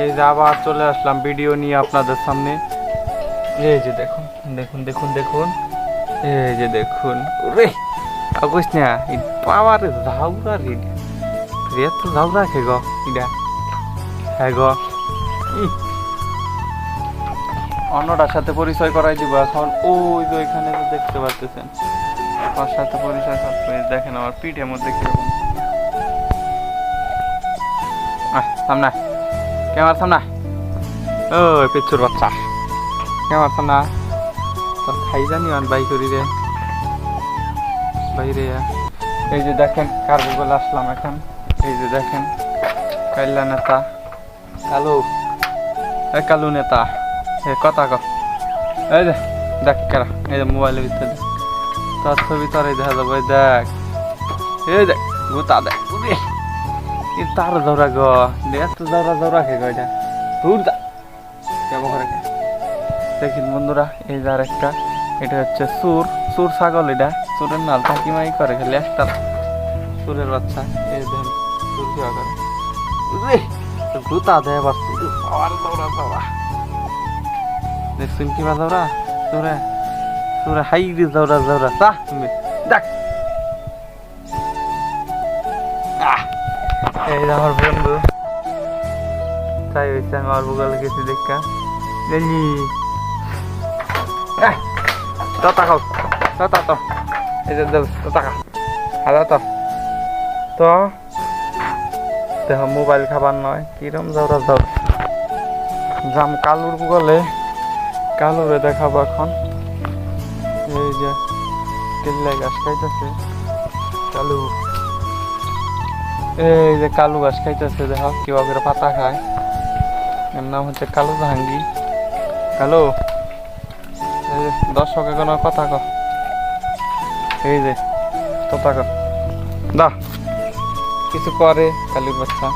এই যে আবার চলে আসলাম ভিডিও নিয়ে আপনাদের সামনে। এই যে দেখুন দেখুন দেখুন দেখুন, এই যে দেখুন, ওরে আগস না এই পাওয়ারে ঝাউরা রে, এত ঝাউরা খে গো এটা, হ্যাঁ গো। অন্যটার সাথে পরিচয় করাই দিব এখন। ওই যে ওইখানে যে দেখতে পাচ্ছেন, তার সাথে পরিচয় করতে দেখেন আমার পিঠের মধ্যে কিরকম। সামনে ক্যামেরার সামনে, ওই পিচ্ছুর বাচ্চা ক্যামেরার সামনে তোর খাই জানি বাই করি রে বাইরে। এই যে দেখেন কার বলে আসলাম এখন। এই যে দেখেন কাল্লা নেতা কালু, কালু নেতা কথা ক। এই যে দেখ কেরা, এই যে মোবাইলের ভিতরে দেখ তার ছবি তোরাই দেখা যাবো। দেখ এই দেখ গোতা দেখ, তার দৌড়া গ এত দৌড়া দৌড়া খে গো এটা দূর দা ব্যবহার। দেখুন বন্ধুরা এই যে আর একটা, এটা হচ্ছে সুর, সুর ছাগল। এটা সুরের নাল থাকিমাই করে খালি একটা সুরের বাচ্চা। এই দেখেন সুর কি করে গোতা দেয় বাস দৌড়া দৌড়া দেখছেন কিবা দৌড়া সুরে সুরে হাই রে দৌড়া দৌড়া তা তুমি দেখ। এই আমার বন্ধু তাই হয়েছে, আমি আমার বগলে গেছি দেখা দেখি তোতা খাও তোতা তো এই যে তোতা খা হাজার তো তো দেখ মোবাইল খাবার নয় কিরম দৌড়া দৌড় যাম কালুর বগলে। কালুরে দেখাবো এখন। এই যে কেল্লাই ঘাস খাইতেছে কালু, এই যে কালু ঘাস খাইতেছে দেখো কিভাবে করে পাতা খায়। এর নাম হচ্ছে কালু জাহাঙ্গি। কালু দর্শকের কোনো কথা ক, এই যে কথা ক দা কিছু করে কালুর বাচ্চা।